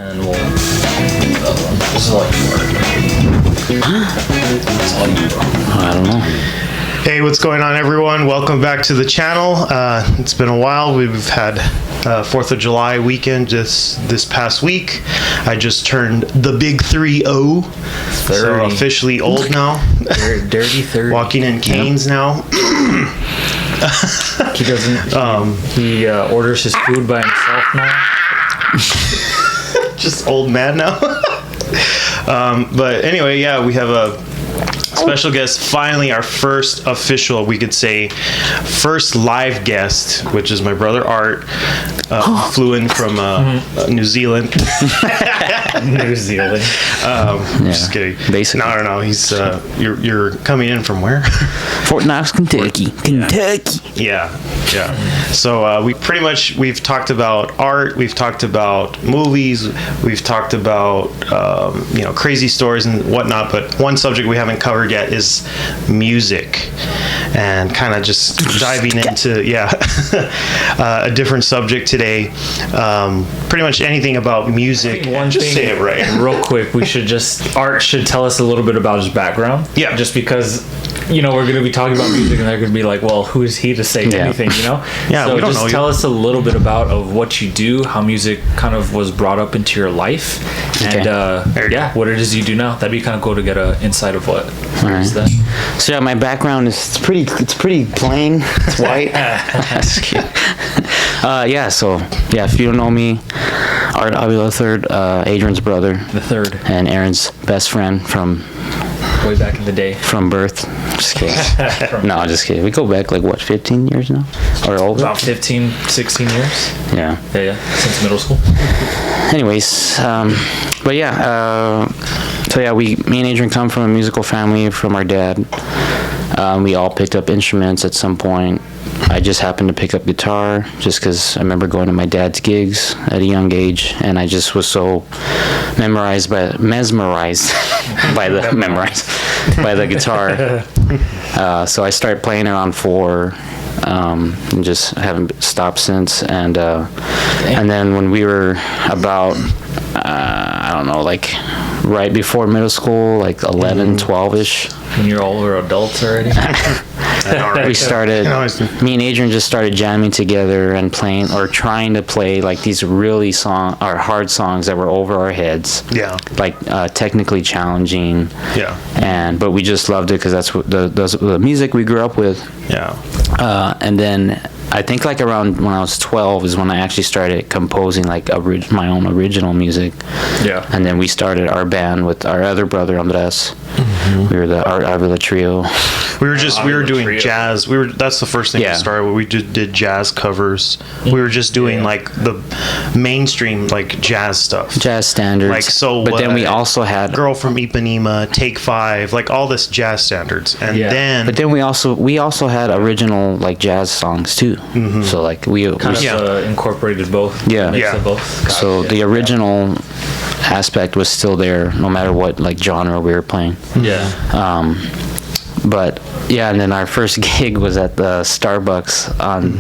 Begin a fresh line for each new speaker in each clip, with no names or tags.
And we'll... this is all you are. That's all you are.
I don't know.
Hey, what's going on, everyone? Welcome back to the channel. It's been a while. We've had 4th of July weekend this past week. I just turned the big 3-0. So officially old now.
Dirty 30.
Walking in canes now.
He doesn't... he orders his food by himself now.
Just old man now. But anyway, yeah, we have a special guest. Finally, our first official, we could say, first live guest, which is my brother Art. Flew in from New Zealand.
New Zealand.
Just kidding.
Basically.
No. He's you're coming in from where?
Fort Knox, Kentucky.
Yeah. So we've talked about art, we've talked about movies, we've talked about crazy stories and whatnot, but one subject we haven't covered yet is music, and kind of just diving into a different subject today. Pretty much anything about music. Say it right.
Real quick, Art should tell us a little bit about his background.
Yeah.
Just because we're going to be talking about music, and they're going to be like, well, who is he to say anything,
Yeah,
so
we don't know
tell
you.
us a little bit of what you do, how music kind of was brought up into your life, and what it is you do now. That'd be kind of cool to get an insight of what is that.
So my background is pretty plain. It's white. That's cute. If you don't know me, Art AVILA III, Adrian's brother.
The third.
And Aaron's best friend from
way back in the day.
From birth. Just kidding. No, just kidding. We go back 15 years now? Or older?
About 15, 16 years.
Yeah.
Since middle school.
Anyways, me and Adrian come from a musical family from our dad. We all picked up instruments at some point. I just happened to pick up guitar just because I remember going to my dad's gigs at a young age, and I just was so mesmerized by the guitar. So I started playing around 4, and just haven't stopped since. And then when we were about right before middle school, 11, 12-ish.
When you're all over adults already?
We started, me and Adrian just started jamming together and playing, or trying to play these really hard songs that were over our heads.
Yeah.
Technically challenging.
Yeah.
But we just loved it because that's what the music we grew up with.
Yeah.
And then I think around when I was 12 is when I actually started composing my own original music.
Yeah.
And then we started our band with our other brother Andres. Mm-hmm. We were the Art AVILA trio.
We were doing jazz. That's the first thing we started. We did jazz covers. We were just doing the mainstream jazz stuff.
Jazz standards. But then we also had
Girl from Ipanema, Take 5, all this jazz standards. And then
But then we also had original jazz songs too. Mm-hmm. So we
kind of incorporated both.
Yeah.
Mix of both.
So the original aspect was still there no matter what genre we were playing.
Yeah.
And then our first gig was at the Starbucks on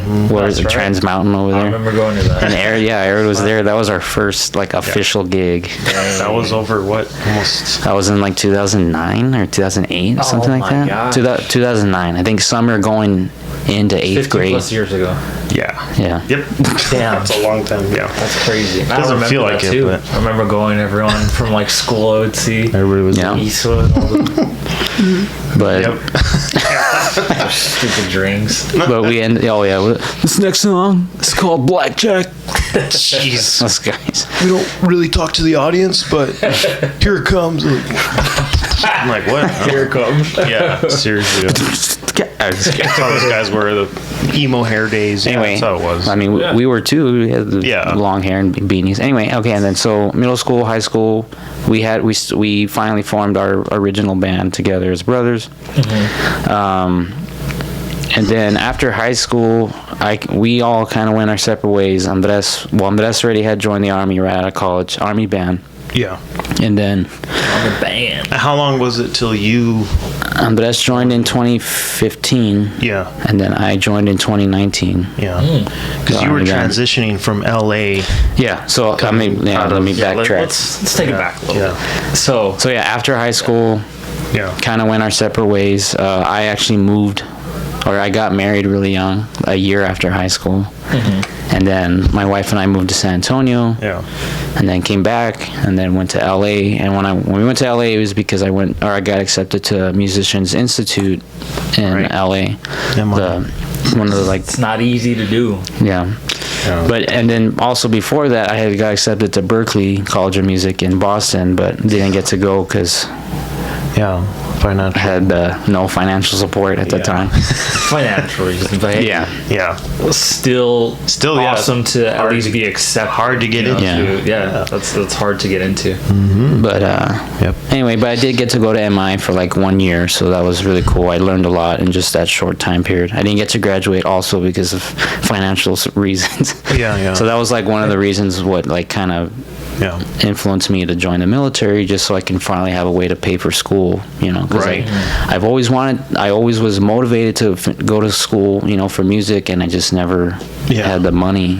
Trans Mountain over there.
I remember going to that.
And Aaron was there. That was our first official gig.
That was over almost.
That was in 2009 or 2008 or something like that. 2009. I think summer going into 8th grade.
50+ years ago.
Yeah.
Yep.
Damn. That's a long time. Yeah.
That's crazy.
Doesn't feel like it.
Too.
But
I remember going. Everyone from school I would see.
Everybody was
Eastwood.
But
stupid drinks.
But we ended. This next song is called Blackjack.
Jeez.
Those guys.
We don't really talk to the audience, but here it comes. I'm like, what?
Here it comes.
Yeah, seriously. That's how those guys were, the emo hair days.
Anyway,
that's how it was.
I mean, we were too. We had the long hair and beanies. Anyway, okay, and then so middle school, high school, we finally formed our original band together as brothers. Mm-hmm. And then after high school, we all kind of went our separate ways. Andres already had joined the Army right out of college, Army band.
Yeah.
And then
On the band.
How long was it till you?
Andres joined in 2015.
Yeah.
And then I joined in 2019.
Yeah. Because you were transitioning from LA.
Yeah. So let me backtrack.
Let's take it back a little bit. So
yeah, after high school, kind of went our separate ways. I actually moved, or I got married really young, a year after high school. And then my wife and I moved to San Antonio.
Yeah.
And then came back, and then went to LA. And when we went to LA, it was because I got accepted to Musicians Institute in LA. One of the
it's not easy to do.
Yeah. But and then also before that, I had got accepted to Berklee College of Music in Boston, but didn't get to go because I had no financial support at the time.
Financial reasons, but hey, still awesome to at least be accepted.
Hard to get into.
That's hard to get into.
But anyway, but I did get to go to MI for like 1 year, so that was really cool. I learned a lot in just that short time period. I didn't get to graduate also because of financial reasons. So that was like one of the reasons what like kind of influenced me to join the military, just so I can finally have a way to pay for school, because I always was motivated to go to school, for music, and I just never had the money,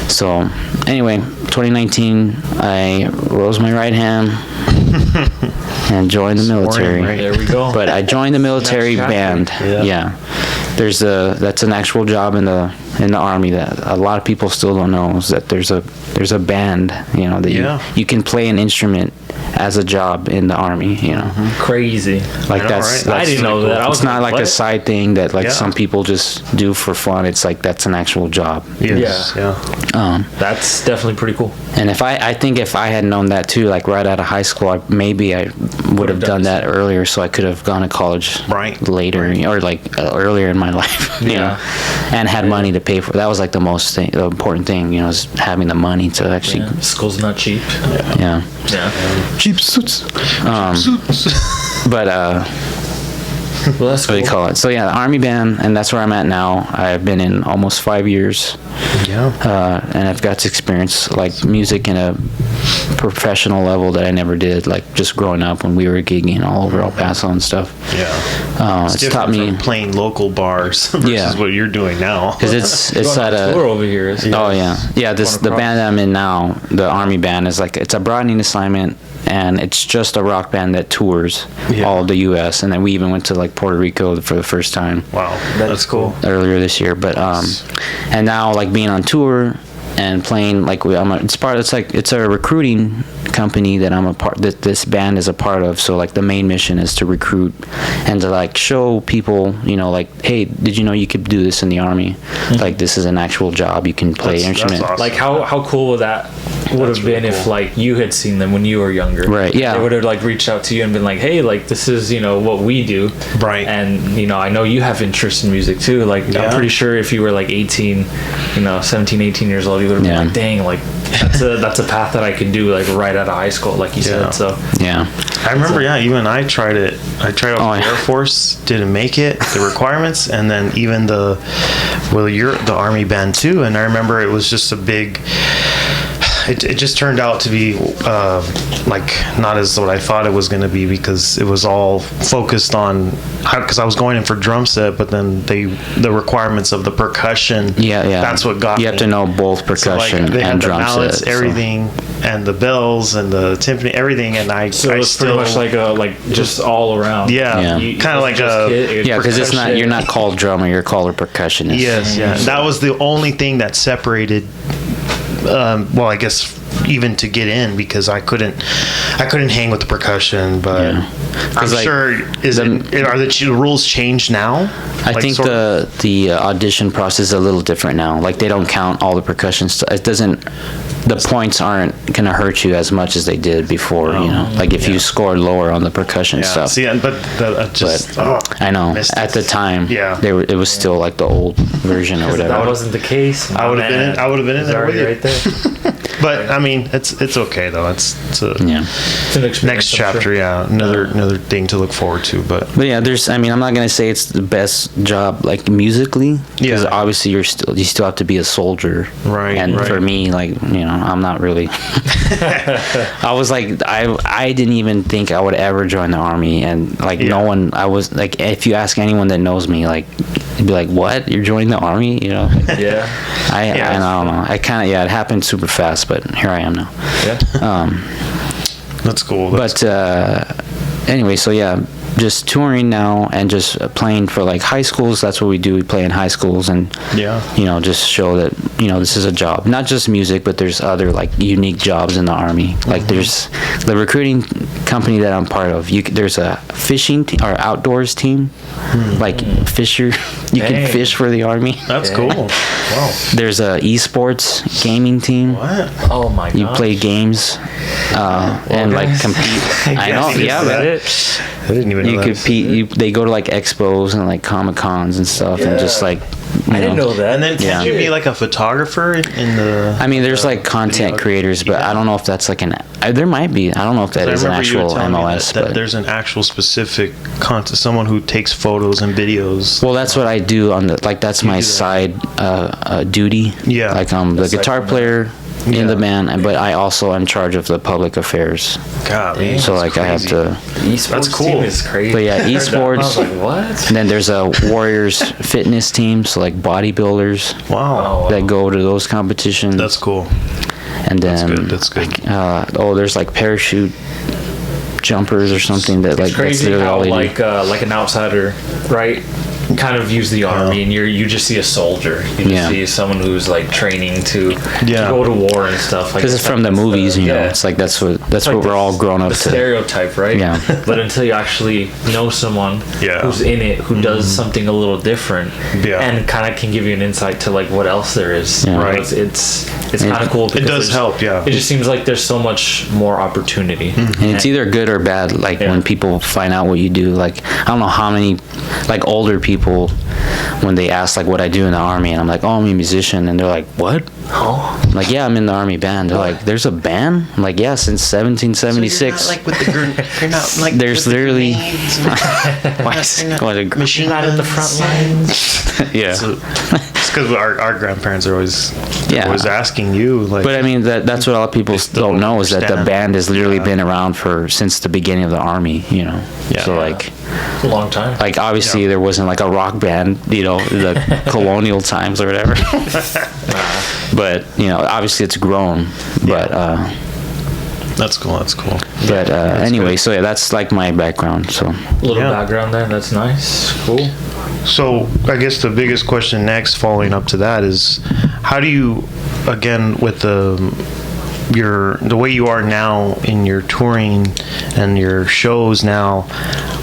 So anyway, 2019, I rose my right hand and joined the military.
There we go.
But I joined the military band. That's an actual job in the Army that a lot of people still don't know, is that there's a band, that you can play an instrument as a job in the Army,
Crazy.
Like that's
I didn't know that.
It's not like a side thing that some people just do for fun. It's like that's an actual job.
That's definitely pretty cool.
And I think if I had known that too, like right out of high school, maybe I would have done that earlier, so I could have gone to college later or like earlier in my life, and had money to pay for. That was like the important thing, is having the money to actually.
School's not cheap.
Cheap suits.
But
well, that's
what do you call it? So the Army band, and that's where I'm at now. I've been in almost 5 years. And I've got to experience like music in a professional level that I never did, like just growing up when we were gigging all over El Paso and stuff.
It's
taught me
from playing local bars versus what you're doing now.
Because it's at a
tour over here.
The band that I'm in now, the Army band, is like it's a broadening assignment. And it's just a rock band that tours all of the U.S. And then we even went to like Puerto Rico for the first time.
Wow, that's cool.
Earlier this year, but and now like being on tour and playing like it's a recruiting company that I'm a part that this band is a part of. So like the main mission is to recruit and to like show people, like, hey, did you know you could do this in the Army? Like this is an actual job. You can play instrument.
Awesome. Like how cool would that have been if like you had seen them when you were younger?
Right. Yeah.
They would have like reached out to you and been like, hey, like this is what we do.
Right.
And I know you have interest in music too. Like I'm pretty sure if you were like 18, 17, 18 years old, you would have been like, dang, like that's a path that I could do like right out of high school, like you said. So
I remember even I tried it. I tried out the Air Force, didn't make it, the requirements, and then even the Army band too. And I remember it was just a big. It just turned out to be like not as what I thought it was going to be, because it was all focused on because I was going in for drum set, but then the requirements of the percussion. That's what got me.
You have to know both percussion
they had
and
the
drum
mallets,
set,
everything, and the bells and the timpani, everything, and
it's pretty much like just all around.
Kind of like
because you're not called drummer, you're called a percussionist.
Yes. That was the only thing that separated. Well, I guess even to get in, because I couldn't hang with the percussion, but I'm sure are the rules changed now?
I think the audition process is a little different now. Like they don't count all the percussion stuff. It doesn't. The points aren't gonna hurt you as much as they did before. Like if you scored lower on the percussion stuff.
See,
I know at the time, it was still like the old version or whatever.
That wasn't the case.
I would have been in there with you.
Right there.
But I mean, it's okay though. It's a
It's an experience,
next chapter.
sure.
Yeah, another thing to look forward to. But
yeah, I'm not gonna say it's the best job like musically, because obviously you still have to be a soldier,
right?
And
right.
for me, like, I'm not really. I was like, I didn't even think I would ever join the army, and like no one. I was like, if you ask anyone that knows me, like, you'd be like, "What? You're joining the army?"
Yeah.
I don't know. I kind of it happened super fast, but here I am now.
Yeah.
That's cool.
But anyway, so yeah, just touring now and just playing for like high schools. That's what we do. We play in high schools and just show that this is a job, not just music, but there's other like unique jobs in the army. Like there's the recruiting company that I'm part of. There's a fishing or outdoors team, like fisher. You can fish for the army.
That's cool. Wow.
There's a esports gaming team.
What?
Oh my god.
You play games and like compete. I know. Yeah,
but
I didn't even know
you
that.
compete. They go to like expos and like Comic Cons and stuff, and just like
I didn't know that.
And then can't you be like a photographer in the?
I mean, there's like content creators, but I don't know if that's like there might be. I don't know if that is an actual MLS.
That
but
there's an actual specific content, someone who takes photos and videos.
well, that's what I do on the that's my side duty.
Yeah.
Like I'm the guitar player in the band, but I also am in charge of the public affairs.
God,
So like I have to.
Esports
That's cool.
team is crazy.
But yeah,
I was
esports.
like, what?
And then there's a Warriors fitness team, so like bodybuilders
wow.
that go to those competitions.
That's cool.
And then
That's good.
there's like parachute jumpers or something that like
It's crazy
that's literally
how
all they do.
like an outsider, right? Kind of use the army, and you just see a soldier. You just see someone who's like training to go to war and stuff.
Because it's from the movies, it's like that's what we're all grown up
the
to.
stereotype, right?
Yeah.
But until you actually know someone who's in it, who does something a little different, and kind of can give you an insight to like what else there is.
Yeah.
Right. It's kind of cool.
It does help. Yeah.
It just seems like there's so much more opportunity.
And it's either good or bad. Like when people find out what you do, like I don't know how many like older people when they ask like what I do in the army, and I'm like, oh, I'm a musician, and they're like, what?
Oh.
I'm like, yeah, I'm in the army band. They're like, there's a band? I'm like, yeah, since 1776.
So you're not like with the you're not like
there's
with
literally
the machine
Not in the front lines.
yeah.
So, it's because our grandparents are always
Yeah.
always asking you like.
But I mean, that's what a lot of people don't know is that the
understand.
band has literally been around since the beginning of the army,
Yeah.
So like,
It's a long time.
like obviously there wasn't like a rock band, the colonial times or whatever. But obviously it's grown. But
That's cool. That's cool.
but anyway, so yeah, that's like my background. So
A little background there. That's nice. Cool.
So I guess the biggest question next, following up to that, is how do you, again, with the way you are now in your touring and your shows now,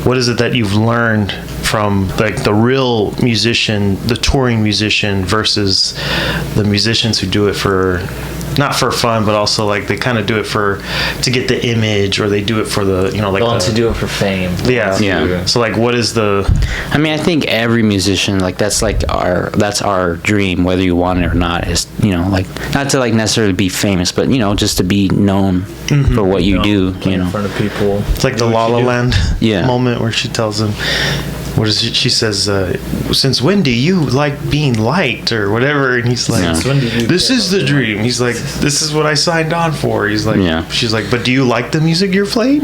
what is it that you've learned from like the real musician, the touring musician, versus the musicians who do it for not for fun, but also like they kind of do it to get the image, or they do it for the like
to do it for fame.
Yeah.
So like, what is the?
I mean, I think every musician, like that's our dream, whether you want it or not, is like not to like necessarily be famous, but just to be known for what you do.
In front of people.
It's like the La La Land
Yeah.
moment where she tells him, what is it? She says, since when do you like being liked or whatever? And he's like,
Yeah.
When did you
this
get
is the dream. He's like, this is what I signed on for. He's like,
Yeah.
she's like, but do you like the music you're playing?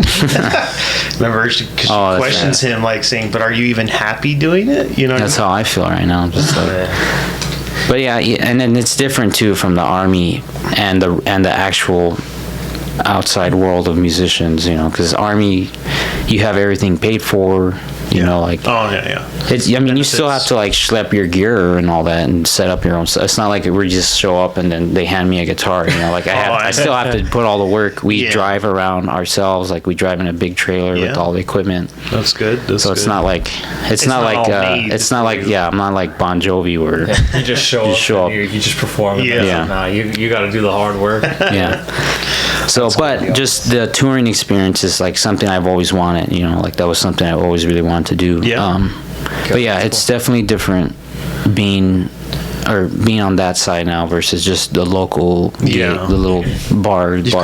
Remember, she
Oh, that's
questions him like saying, but are you even happy doing it?
That's how I feel right now. Just like, but yeah, and then it's different too from the army and the actual outside world of musicians, because army, you have everything paid for, like.
Oh yeah.
It's. I mean, you still have to like schlep your gear and all that and set up your own stuff. It's not like we just show up and then they hand me a guitar. Like I still have to put all the work. We drive around ourselves. Like we drive in a big trailer with all the equipment.
That's good.
So it's not like it's not like I'm not like Bon Jovi where
You just show up. And you just perform. And
Yeah.
Nah, you got to do the hard work.
yeah. So, but just the touring experience is like something I've always wanted. Like that was something I always really wanted to do.
Yeah.
But yeah, it's definitely different being or being on that side now versus just the local gig, the little bar gigs,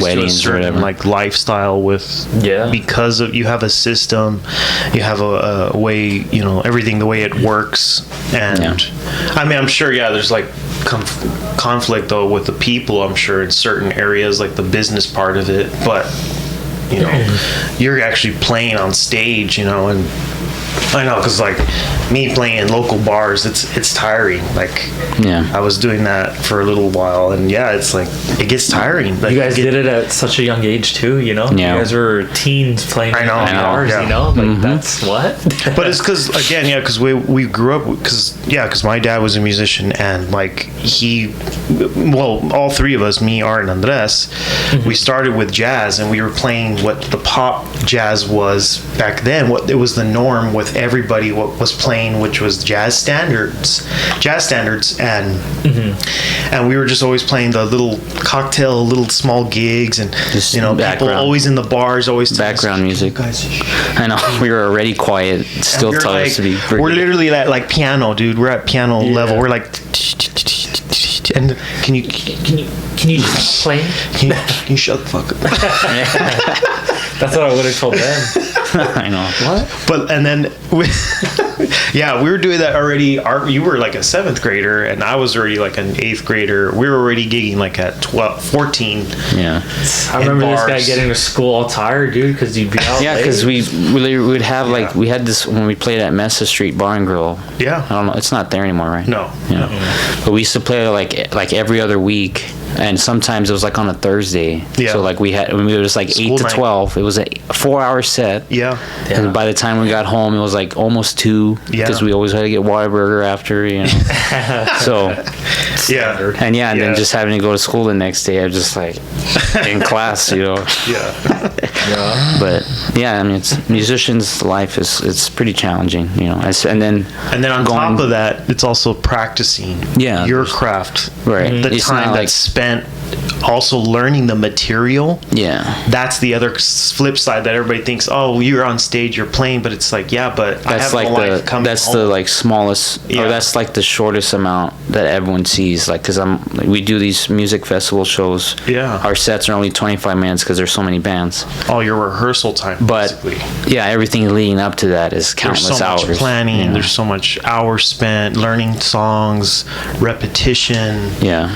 weddings, or whatever.
Like lifestyle with because of you have a system, you have a way, you know, everything the way it works, and I mean, I'm sure there's like conflict though with the people, I'm sure, in certain areas, like the business part of it, but you know, you're actually playing on stage, you know, and I know, because like me playing in local bars, it's tiring. Like, I was doing that for a little while, and it's like it gets tiring. Like,
you guys did it at such a young age too, you know. You guys were teens playing in bars, you know. Like that's what.
But it's because because we grew up because my dad was a musician, and like all three of us, me, Art, and Andres, we started with jazz, and we were playing what the pop jazz was back then. What it was the norm with everybody what was playing, which was jazz standards, and we were just always playing the little small gigs, and
just,
you know, people always in the bars, always
background music. Guys, I know we were already quiet, still tell us to be.
We're literally at like piano, dude. We're at piano level. We're like, and can you
just play?
Can you shut the fuck up?
That's what I would have told them.
I know.
What? But and then we were doing that already. You were like a 7th grader, and I was already like an 8th grader. We were already gigging like at 14.
Yeah.
I remember this guy getting to school all tired, dude, because you'd be out late.
Yeah, because we would have like we had this when we played at Mesa Street Bar and Grill.
Yeah.
I don't know. It's not there anymore, right?
No.
Yeah. But we used to play like every other week. And sometimes it was like on a Thursday. Yeah. So like it was like
School
8 to 12. It was a 4-hour set.
Yeah.
And by the time we got home, it was like almost 2.
Yeah.
Because we always had to get Whataburger after, you know. So.
Yeah.
And then just having to go to school the next day, I was just like in class, you know.
Yeah.
But I mean, it's musicians' life it's pretty challenging, you know. And then
on top of that, it's also practicing your craft.
Right.
The
it's
time that's spent also learning the material.
Yeah.
That's the other flip side that everybody thinks, oh, you're on stage, you're playing, but it's like, but
that's
I have
like
no life coming
that's
home.
the like smallest, or that's like the shortest amount that everyone sees. Like, because we do these music festival shows.
Yeah.
Our sets are only 25 minutes because there's so many bands.
Oh, your rehearsal time,
but
basically.
Everything leading up to that is countless
there's so
hours.
Much planning. There's so much hours spent learning songs, repetition.
Yeah,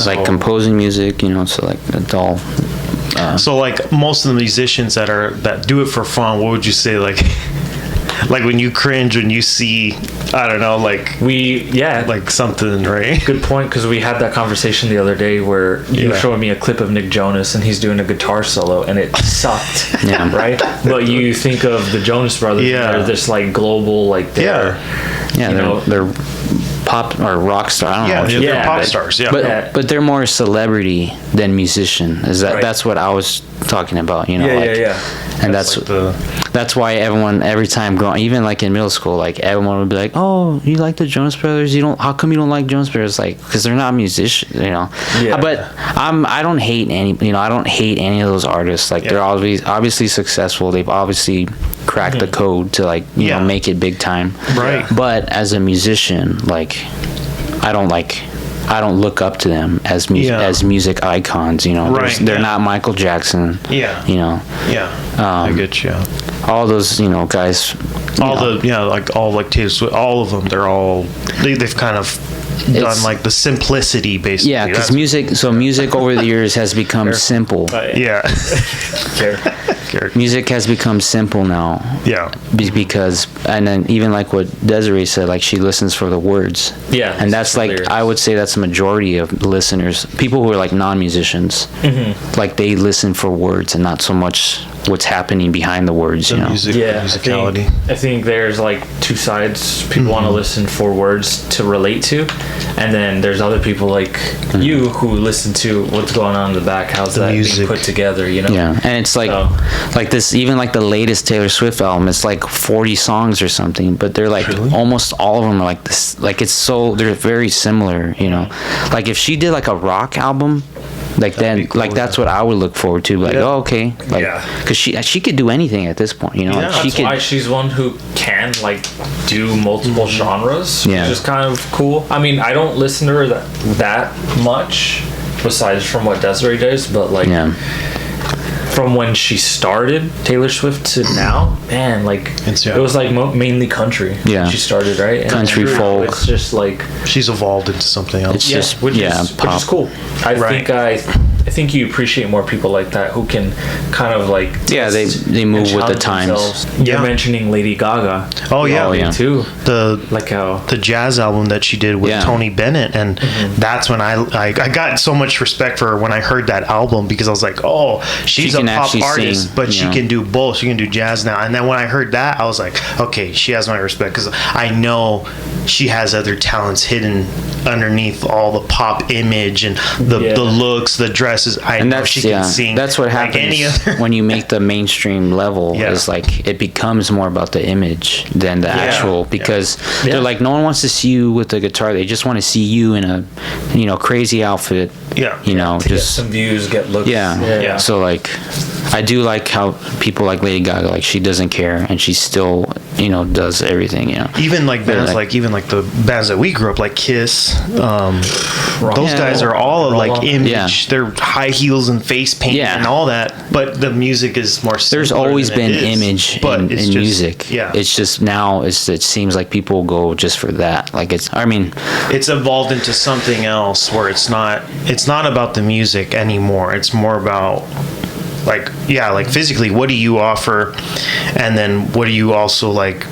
like composing music, you know. So like it's all.
So like most of the musicians that do it for fun, what would you say like? Like when you cringe when you see, I don't know, like like something, right?
Good point, because we had that conversation the other day where you were showing me a clip of Nick Jonas and he's doing a guitar solo and it sucked, right? But you think of the Jonas Brothers, they're this like global, like they're
pop or rock star. I don't know.
They're pop stars. Yeah,
but they're more celebrity than musician. That's what I was talking about? You know, And that's why every time growing, even like in middle school, like everyone would be like, "Oh, you like the Jonas Brothers? How come you don't like Jonas Brothers?" Like, because they're not musicians, you know. Yeah. But I don't hate any of those artists. Like they're obviously successful. They've obviously cracked the code to like make it big time.
Right.
But as a musician, like I don't look up to them as music icons, you know.
Right.
They're not Michael Jackson.
Yeah.
You know.
Yeah. I get you.
All those, you know, guys.
Like Taylor Swift, all of them. They've kind of done like the simplicity, basically.
Yeah, because music over the years has become simple. Music has become simple now.
Yeah.
Because, and then even like what Desiree said, like she listens for the words.
Yeah.
And that's like, lyrics. I would say that's the majority of listeners, people who are like non-musicians. Like they listen for words and not so much what's happening behind the words,
musicality.
I think there's like two sides. People want to listen for words to relate to, and then there's other people like you who listen to what's going on in the back, how's that being put together, you know.
Yeah. And it's like like this, even like the latest Taylor Swift album, it's like 40 songs or something, but they're like almost all of them are like this, like it's so, they're very similar, you know. Like if she did like a rock album, Like then, cool, like that's what I would look forward to. Like, oh, okay, like, because she could do anything at this point, you know.
Yeah, that's why she's one who can like do multiple genres.
Yeah,
which is kind of cool. I mean, I don't listen to her that much, besides from what Desiree does, but like. Yeah. From when she started Taylor Swift to now, man, like it was like mainly country.
Yeah,
she started right
country folk.
It's just like
she's evolved into something else.
It's just which is cool. I think you appreciate more people like that who can kind of like
they move with the times.
You're mentioning Lady Gaga.
Oh yeah,
too.
The jazz album that she did with Tony Bennett, and that's when I got so much respect for her when I heard that album, because I was like, oh, she's a pop artist, but she can do both. She can do jazz now. And then when I heard that, I was like, okay, she has my respect, because I know she has other talents hidden underneath all the pop image and the looks, the dresses. I know she can sing.
That's what happens when you make the mainstream level. Is like it becomes more about the image than the actual, because they're like, no one wants to see you with the guitar. They just want to see you in a crazy outfit.
To just get some views, get looks.
So like, I do like how people like Lady Gaga, like she doesn't care and she still does everything.
Even like bands like the bands that we grew up like Kiss. Those guys are all like image. They're high heels and face paint and all that. But the music is more.
There's always been image in music.
Yeah,
it's just now it seems like people go just for that. Like it's
evolved into something else where it's not about the music anymore. It's more about like physically, what do you offer, and then what do you also like.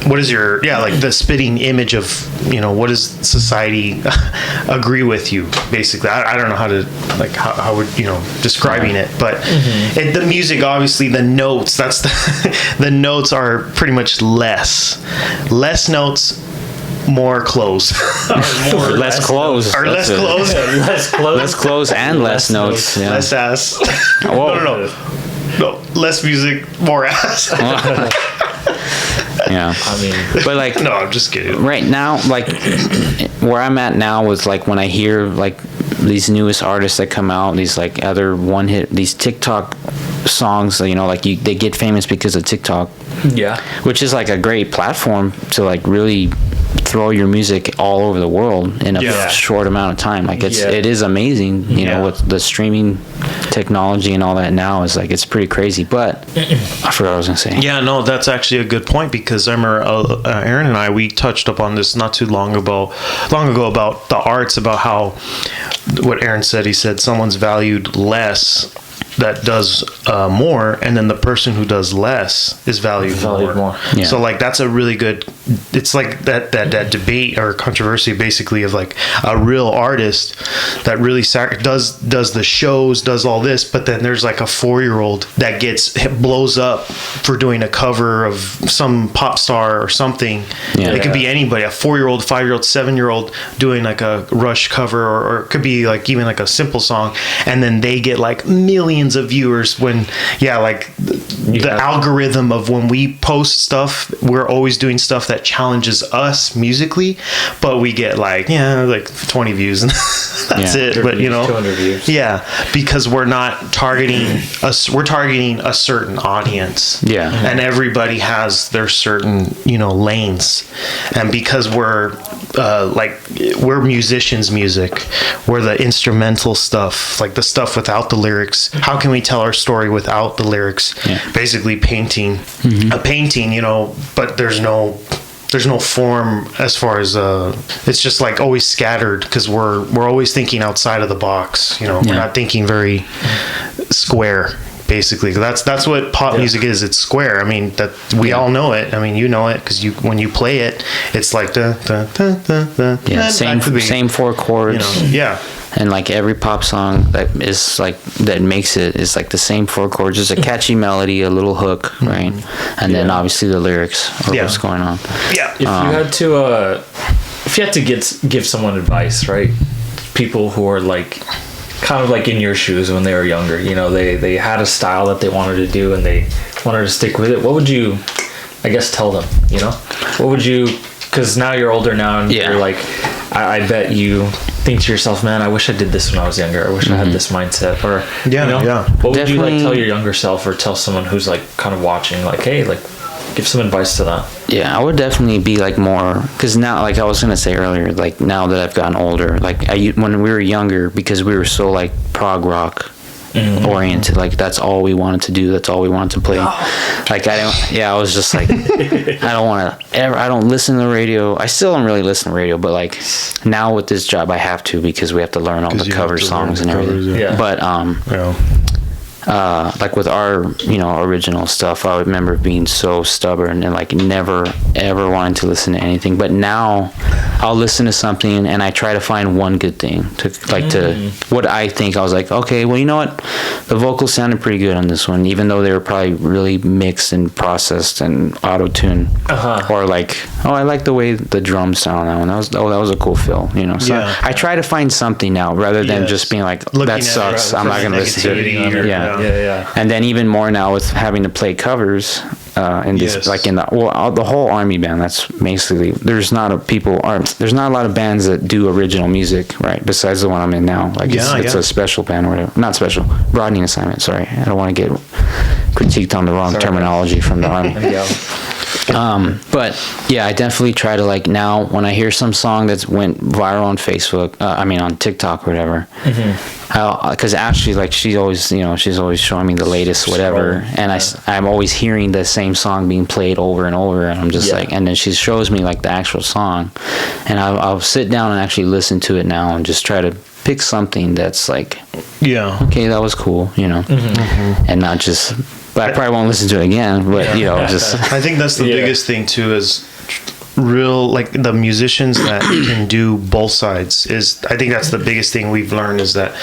What is your like the spitting image of what does society agree with you, basically. I don't know how to like how would describing it, but the music, obviously the notes, that's the notes are pretty much less notes, more clothes.
Less clothes and less notes.
Less ass. No, less music, more ass.
I mean, but like,
no, I'm just kidding.
Right now, like where I'm at now is like when I hear like these newest artists that come out, these like other one hit, these TikTok songs, like they get famous because of TikTok.
Yeah,
which is like a great platform to like really throw your music all over the world in a short amount of time. Like it is amazing, with the streaming technology and all that now is like, it's pretty crazy. But I forgot what I was gonna say.
Yeah, no, that's actually a good point, because I remember Aaron and we touched upon this not too long ago about the arts, about how what Aaron said. He said someone's valued less that does more, and then the person who does less is valued more. Yeah. So like that's a really good. It's like that debate or controversy, basically, of like a real artist that really does the shows, does all this, but then there's like a 4-year-old that blows up for doing a cover of some pop star or something. Yeah. It could be anybody, a 4-year-old, 5-year-old, 7-year-old doing like a Rush cover, or it could be like even like a simple song, and then they get like millions of viewers when the algorithm of when we post stuff, we're always doing stuff that challenges us musically, but we get like 20 views and that's it. But
200 views.
Because we're not targeting we're targeting a certain audience, and everybody has their certain lanes, and because we're musicians, we're the instrumental stuff, like the stuff without the lyrics. How can we tell our story without the lyrics? Basically painting a painting, but there's no form as far as it's just like always scattered, because we're always thinking outside of the box. We're not thinking very square, basically. That's what pop music is. It's square. I mean, that we all know it. I mean, you know it, because when you play it, it's like
same 4 chords. And like every pop song that makes it is like the same 4 chords, just a catchy melody, a little hook, right? And then obviously the lyrics or what's going on.
Yeah. If you had to give someone advice, right? People who are like kind of like in your shoes when they were younger, they had a style that they wanted to do and they wanted to stick with it. What would you, I guess, tell them? What would you because now you're older now, and you're like, I bet you think to yourself, man, I wish I did this when I was younger. I wish I had this mindset. Or what would you like tell your younger self, or tell someone who's like kind of watching, like, hey, like, give some advice to that?
Yeah, I would definitely be like more, because now, like I was gonna say earlier, like now that I've gotten older, like when we were younger, because we were so like prog rock oriented, like that's all we wanted to do, that's all we wanted to play. Like I was just like, I don't listen to the radio. I still don't really listen to radio, but like now with this job I have to, because we have to learn all the cover songs and everything. But like with our original stuff, I remember being so stubborn and like never ever wanting to listen to anything. But now I'll listen to something and I try to find one good thing to what I think. I was like, okay, well, you know what, the vocals sounded pretty good on this one, even though they were probably really mixed and processed and auto-tuned. Or like, I like the way the drums sound on that one. That was a cool fill, so I try to find something now, rather than just being like, that sucks, I'm not gonna listen to it. Yeah. And then even more now with having to play covers in this, like in the whole Army band. That's basically, there's not a lot of bands that do original music, right? Besides the one I'm in now. Like it's a special band or whatever. Not special, broadening assignment. Sorry, I don't want to get critiqued on the wrong terminology from the Army. But yeah, I definitely try to, like, now when I hear some song that's went viral on Facebook, on TikTok or whatever, because actually, like, she's always showing me the latest whatever, and I'm always hearing the same song being played over and over, and I'm just like, and then she shows me like the actual song, and I'll sit down and actually listen to it now and just try to pick something that's like, okay, that was cool, and not just. But I probably won't listen to it again. But just.
I think that's the biggest thing too. Is real, like, the musicians that can do both sides. I think that's the biggest thing we've learned, is that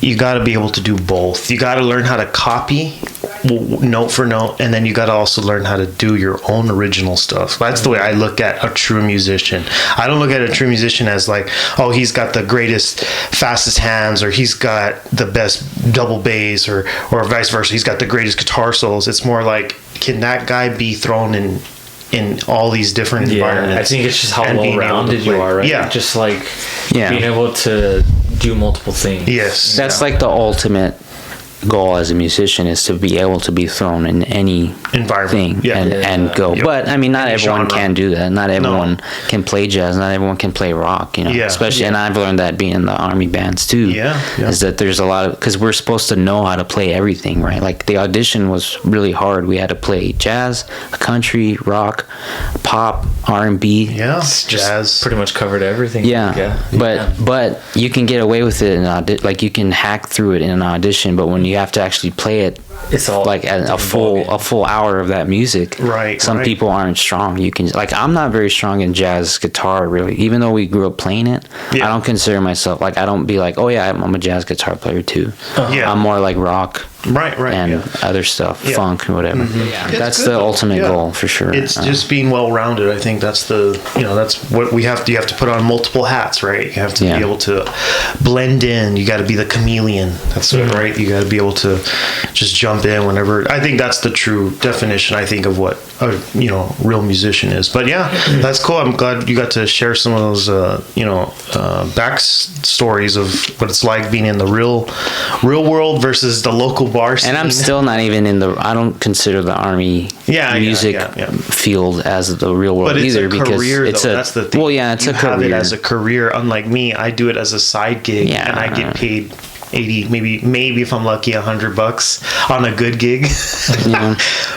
you got to be able to do both. You got to learn how to copy note for note, and then you got to also learn how to do your own original stuff. That's the way I look at a true musician. I don't look at a true musician as like, oh, he's got the greatest, fastest hands, or he's got the best double bass, or vice versa. He's got the greatest guitar solos. It's more like, can that guy be thrown in all these different environments?
I think it's just how well-rounded you are, right?
Yeah.
Just like being able to do multiple things.
Yes.
That's like the ultimate goal as a musician, is to be able to be thrown in any
environment
and go. But I mean, not everyone can do that. Not everyone can play jazz. Not everyone can play rock. Especially, and I've learned that being in the Army bands too. Is that there's a lot of, because we're supposed to know how to play everything, right? Like the audition was really hard. We had to play jazz, country, rock, pop, R&B.
Jazz.
Pretty much covered everything.
But you can get away with it like you can hack through it in an audition. But when you have to actually play it,
it's all
like a full hour of that music. Some people aren't strong. You can, like, I'm not very strong in jazz guitar, really. Even though we grew up playing it, I don't consider myself, like, I don't be like, oh yeah, I'm a jazz guitar player too. I'm more like rock. And other stuff, funk and whatever. That's the ultimate goal for sure.
It's just being well-rounded. I think that's that's what we have to. You have to put on multiple hats, right? You have to be able to blend in. You got to be the chameleon. That's right. You got to be able to just jump in whenever. I think that's the true definition, I think, of what a real musician is. But that's cool. I'm glad you got to share some of those backstories of what it's like being in the real world versus the local bar scene.
And I'm still not even I don't consider the Army music field as the real world either, because
career, that's the thing.
Well, it's a career.
You have it as a career. Unlike me, I do it as a side gig, and I get paid 80, maybe if I'm lucky, $100 on a good gig.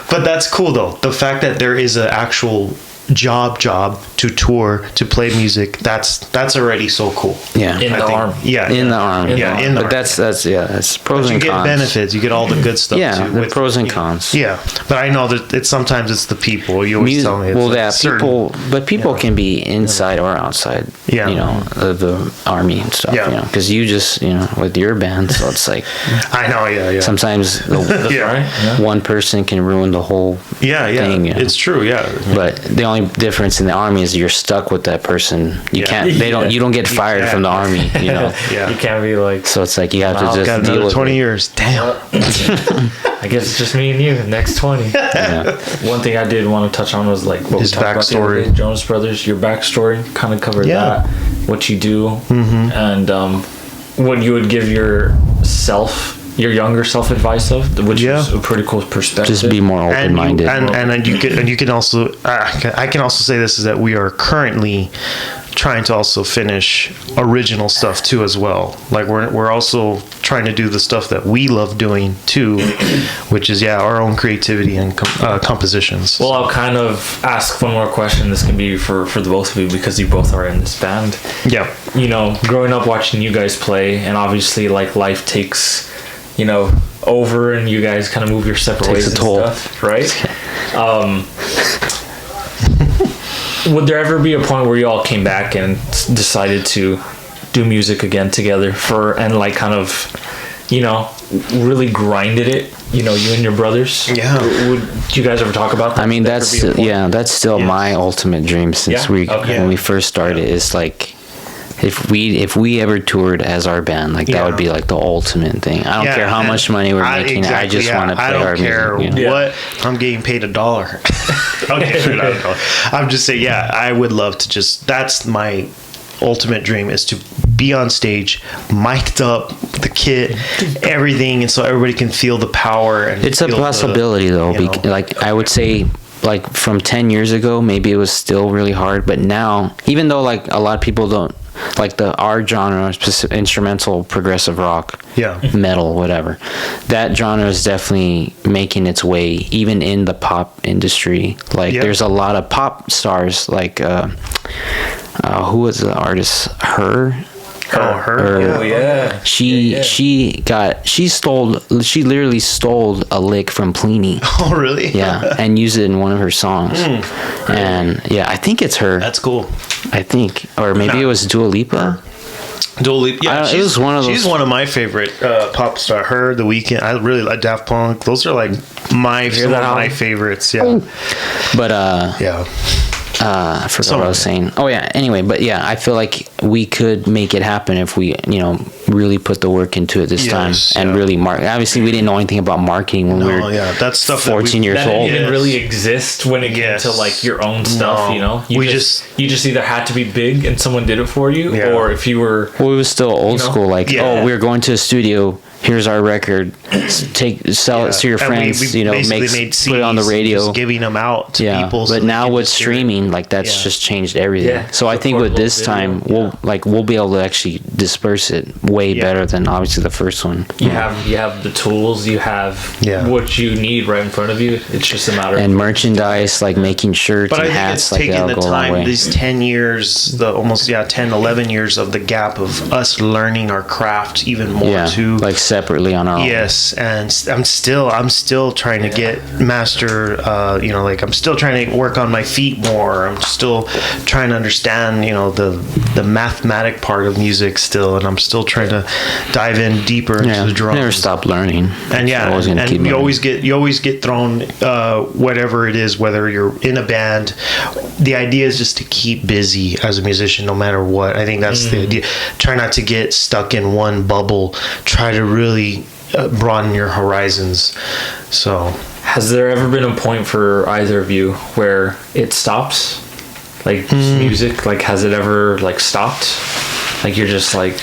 But that's cool though. The fact that there is an actual job to tour, to play music, that's already so cool.
In
the
army. But that's pros and cons. You get
benefits, you get all the good stuff too.
The pros and cons.
But I know that sometimes it's the people. You always tell me
people can be inside or outside of the Army and stuff, because you just with your band, so it's like
I know
sometimes one person can ruin the whole thing.
It's true.
But the only only difference in the Army is you're stuck with that person. You can't. You don't get fired from the Army. You know.
You can't be like.
So it's like you have to just
got
deal
another
with
20 years. Damn.
I guess it's just me and you. Next 20. One thing I did want to touch on was like what
his
we talked
backstory.
about the Jonas Brothers. Your backstory kind of covered that. What you do, and what you would give your younger self advice of, which is a pretty cool perspective.
Just be more open minded.
And you can also I can also say this is that we are currently trying to also finish original stuff too as well. Like we're also trying to do the stuff that we love doing too, which is our own creativity and compositions.
Well, I'll kind of ask one more question. This can be for the both of you because you both are in this band.
Yeah.
You know, growing up watching you guys play, and obviously like life takes, you know, over and you guys kind of move your separate ways and stuff, right? Would there ever be a point where you all came back and decided to do music again together and like kind of, you know, really grinded it, you know, you and your brothers?
Yeah.
Would you guys ever talk about that?
I mean, that's still my ultimate dream since when we first started. It's like, if we ever toured as our band, like that would be like the ultimate thing. I don't care how much money we're making. Exactly, I just want to play our music. I don't care
what. I'm getting paid $1. Okay, I'm just saying. I would love to that's my ultimate dream, is to be on stage, mic'd up, the kit, everything, and so everybody can feel the power. And
it's a possibility though. Like I would say, like from 10 years ago, maybe it was still really hard, but now, even though like a lot of people don't like our genre, instrumental progressive rock, metal, whatever, that genre is definitely making its way even in the pop industry. Like there's a lot of pop stars, like who was the artist? Her. She literally stole a lick from Pliny.
Oh, really?
Yeah, and used it in one of her songs. And I think it's her.
That's cool.
I think, or maybe it was Dua Lipa.
Dua Lipa. Yeah,
it was one of those.
She's one of my favorite pop star. Her, The Weeknd. I really like Daft Punk. Those are like some of my favorites. Yeah.
But I forgot what I was saying. Oh yeah. Anyway, but I feel like we could make it happen if we, you know, really put the work into it this time and really market. Obviously, we didn't know anything about marketing when we were
that's stuff
14 years old.
That didn't really exist when it came to like your own stuff. You know, you just either had to be big and someone did it for you, or if you were.
Well, it was still old school. Like, we're going to a studio. Here's our record. Sell it to your friends.
We
you know,
made
CDs, put it on the radio,
just giving them out to people.
But now with streaming, like that's just changed everything. Yeah. So I think with this time, we'll be able to actually disperse it way better than obviously the first one.
You have the tools. You have what you need right in front of you. It's just a matter
of merchandise, like making shirts and hats.
But I think it's taken the time. These 10 years, 10, 11 years of the gap of us learning our craft even more too.
Like separately on our own.
Yes, and I'm still trying to get master. Like I'm still trying to work on my feet more. I'm still trying to understand, you know, the mathematic part of music still, and I'm still trying to dive in deeper into the drums.
Never stop learning.
And you always get thrown whatever it is, whether you're in a band. The idea is just to keep busy as a musician, no matter what. I think that's the idea. Try not to get stuck in one bubble. Try to really broaden your horizons. So,
has there ever been a point for either of you where it stops? Like music, like has it ever like stopped? Like you're just like,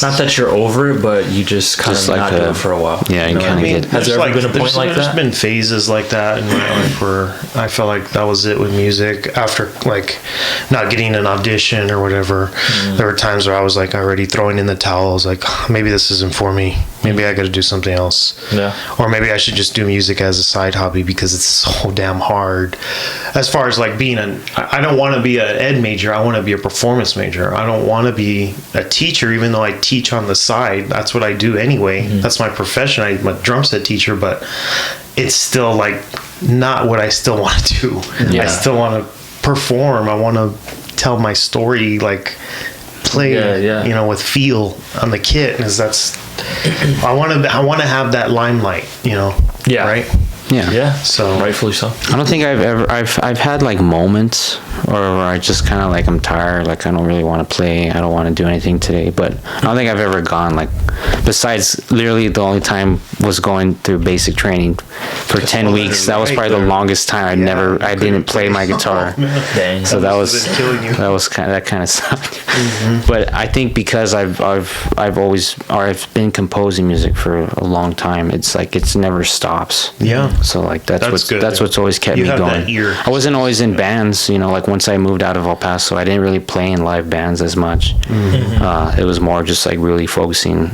not that you're over it, but you just kind of not do it for a while.
Yeah, you kind of get.
Has there ever been a point like that?
There's been phases like that in my life where I felt like that was it with music. After like not getting an audition or whatever, there were times where I was like already throwing in the towel. I was like, maybe this isn't for me. Maybe I got to do something else.
Yeah.
Or maybe I should just do music as a side hobby because it's so damn hard. As far as like being I don't want to be an ed major. I want to be a performance major. I don't want to be a teacher, even though I teach on the side. That's what I do anyway. That's my profession. I'm a drum set teacher, but it's still like not what I still want to do. I still want to perform. I want to tell my story, like play, you know, with feel on the kit. Because I want to have that limelight, you know.
Yeah.
Right.
Yeah.
So rightfully so.
I don't think I've had like moments where I just kind of like, I'm tired, like I don't really want to play, I don't want to do anything today, but I don't think I've ever gone like, besides literally the only time was going through basic training for 10 weeks. That was probably the longest time I didn't play my guitar.
Dang.
So that kind of sucked. But I think because I've been composing music for a long time, it's like it's never stops.
Yeah.
So like that's what's always kept me going.
That ear.
I wasn't always in bands, like once I moved out of El Paso, I didn't really play in live bands as much. It was more just like really focusing,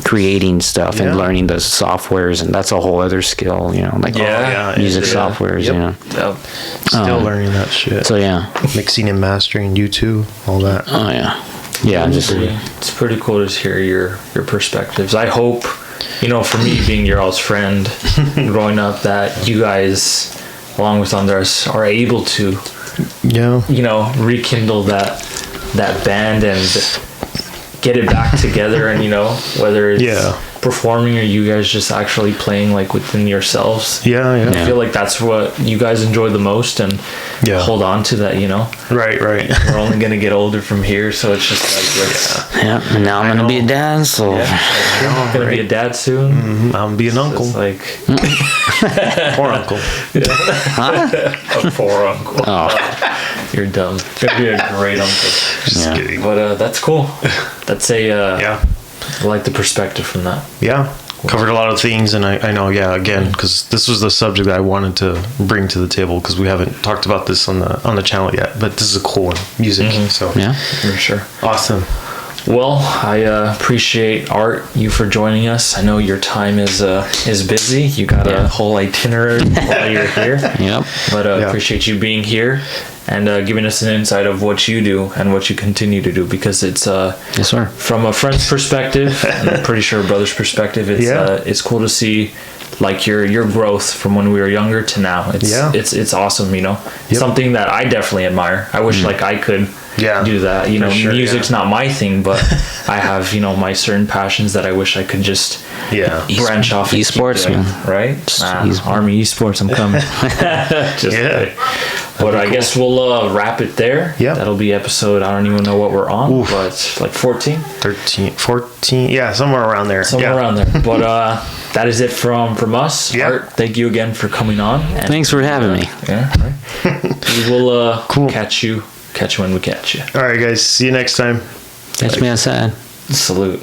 creating stuff and learning the softwares, and that's a whole other skill, like music softwares,
Still learning that shit.
So yeah.
Mixing and mastering, YouTube, all that.
Oh yeah. Yeah,
it's pretty cool to hear your perspectives. I hope, for me being your all's friend growing up, that you guys, along with Andres, are able to, rekindle that band and get it back together, and whether it's performing or you guys just actually playing like within yourselves. I feel like that's what you guys enjoy the most, and hold on to that.
Right.
We're only gonna get older from here, so it's just like
and now I'm gonna be a dad, so
I'm gonna be a dad soon.
I'm gonna be an uncle.
It's like
poor uncle.
A poor uncle. Oh. You're dumb. You're gonna be a great uncle.
Just kidding.
But that's cool. That's I like the perspective from that.
Yeah. Covered a lot of things, and I know, again, because this was the subject that I wanted to bring to the table, because we haven't talked about this on the channel yet, but this is a cool one, music. So
yeah,
for sure.
Awesome.
Well, I appreciate Art, you for joining us. I know your time is busy. You got a whole itinerary while you're here.
Yep.
But appreciate you being here and giving us an insight of what you do and what you continue to do, because it's
yes, sir.
From a friend's perspective, and I'm pretty sure a brother's perspective, it's cool to see like your growth from when we were younger to now. It's awesome, Something that I definitely admire. I wish like I could do that. Music's not my thing, but I have my certain passions that I wish I could just branch off.
Esports,
right? Army esports, I'm coming. But I guess we'll wrap it there. That'll be episode, I don't even know what we're on, but like 14?
13, 14, somewhere around there.
But that is it from us. Art, thank you again for coming on. And,
thanks for having me.
We will catch you when we catch you.
All right, guys. See you next time.
Catch me outside.
Salute.